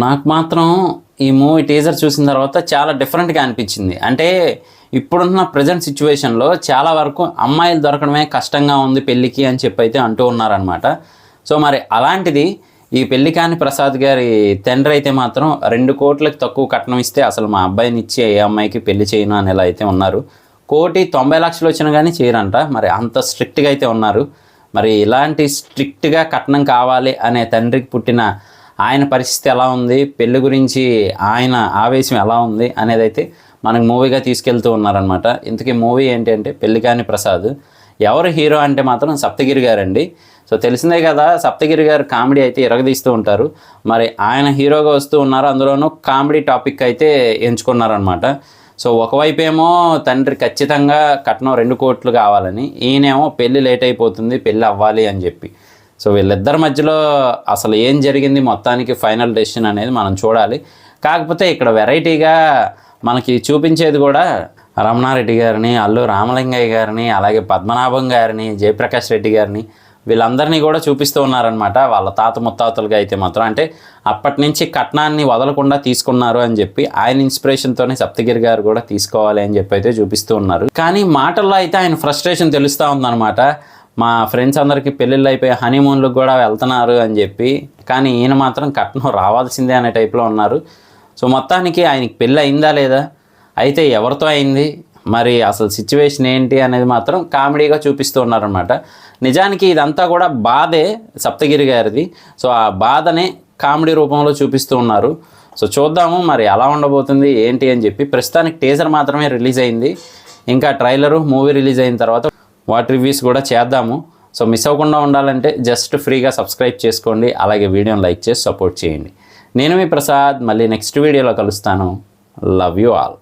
నాకు మాత్రం ఈ మూవీ టీజర్ చూసిన తర్వాత చాలా డిఫరెంట్గా అనిపించింది. అంటే ఇప్పుడున్న ప్రజెంట్ సిచ్యువేషన్లో చాలా వరకు అమ్మాయిలు దొరకడమే కష్టంగా ఉంది పెళ్ళికి అని చెప్పి అయితే అంటూ ఉన్నారనమాట. సో మరి అలాంటిది ఈ పెళ్లి కాని ప్రసాద్ గారి తండ్రి అయితే మాత్రం 2 కోట్లకు తక్కువ కట్నం ఇస్తే అసలు మా అబ్బాయిని ఇచ్చి ఏ అమ్మాయికి పెళ్లి చేయను అని ఎలా అయితే ఉన్నారు. 1,90,00,000 వచ్చినా కానీ చేయరంట. మరి అంత స్ట్రిక్ట్గా అయితే ఉన్నారు. మరి ఇలాంటి స్ట్రిక్ట్గా కట్నం కావాలి అనే తండ్రికి పుట్టిన ఆయన పరిస్థితి ఎలా ఉంది, పెళ్లి గురించి ఆయన ఆవేశం ఎలా ఉంది అనేది అయితే మనకు మూవీగా తీసుకెళ్తూ ఉన్నారనమాట. ఇంతకీ మూవీ ఏంటి అంటే పెళ్లి కాని ప్రసాద్. ఎవరు హీరో అంటే మాత్రం సప్తగిరి గారండి. సో తెలిసిందే కదా, సప్తగిరి గారు కామెడీ అయితే ఇరగదీస్తూ ఉంటారు. మరి ఆయన హీరోగా వస్తూ ఉన్నారు. అందులోనూ కామెడీ టాపిక్ అయితే ఎంచుకున్నారనమాట. సో ఒకవైపు ఏమో తండ్రి ఖచ్చితంగా కట్నం 2 కోట్లు కావాలని, ఈయనేమో పెళ్ళి లేట్ అయిపోతుంది, పెళ్ళి అవ్వాలి అని చెప్పి. సో వీళ్ళిద్దరి మధ్యలో అసలు ఏం జరిగింది మొత్తానికి ఫైనల్ డెసిషన్ అనేది మనం చూడాలి. కాకపోతే ఇక్కడ వెరైటీగా మనకి చూపించేది కూడా రమణారెడ్డి గారిని, అల్లు రామలింగయ్య గారిని, అలాగే పద్మనాభం గారిని, జయప్రకాష్ రెడ్డి గారిని, వీళ్ళందరినీ కూడా చూపిస్తూ ఉన్నారనమాట. వాళ్ళ తాత ముత్తాతలుగా అయితే మాత్రం, అంటే అప్పటి నుంచి కట్నాన్ని వదలకుండా తీసుకున్నారు అని చెప్పి ఆయన ఇన్స్పిరేషన్తోనే సప్తగిరి గారు కూడా తీసుకోవాలి అని చెప్పి అయితే చూపిస్తూ ఉన్నారు. కానీ మాటల్లో అయితే ఆయన ఫ్రస్ట్రేషన్ తెలుస్తూ ఉందన్నమాట. మా ఫ్రెండ్స్ అందరికీ పెళ్ళిళ్ళు అయిపోయి హనీమూన్లకు కూడా వెళ్తున్నారు అని చెప్పి, కానీ ఈయన మాత్రం కట్నం రావాల్సిందే అనే టైప్లో ఉన్నారు. సో మొత్తానికి ఆయనకి పెళ్ళి అయిందా లేదా, అయితే ఎవరితో అయింది, మరి అసలు సిచ్యువేషన్ ఏంటి అనేది మాత్రం కామెడీగా చూపిస్తూ ఉన్నారనమాట. నిజానికి ఇదంతా కూడా బాధే సప్తగిరి గారిది. సో ఆ బాధనే కామెడీ రూపంలో చూపిస్తూ ఉన్నారు. సో చూద్దాము మరి ఎలా ఉండబోతుంది ఏంటి అని చెప్పి. ప్రస్తుతానికి టీజర్ మాత్రమే రిలీజ్ అయింది. ఇంకా ట్రైలరు మూవీ రిలీజ్ అయిన తర్వాత వాటి రివ్యూస్ కూడా చేద్దాము. సో మిస్ అవ్వకుండా ఉండాలంటే జస్ట్ ఫ్రీగా సబ్స్క్రైబ్ చేసుకోండి. అలాగే వీడియోని లైక్ చేసి సపోర్ట్ చేయండి. నేను మీ ప్రసాద్, మళ్ళీ నెక్స్ట్ వీడియోలో కలుస్తాను. Love you all.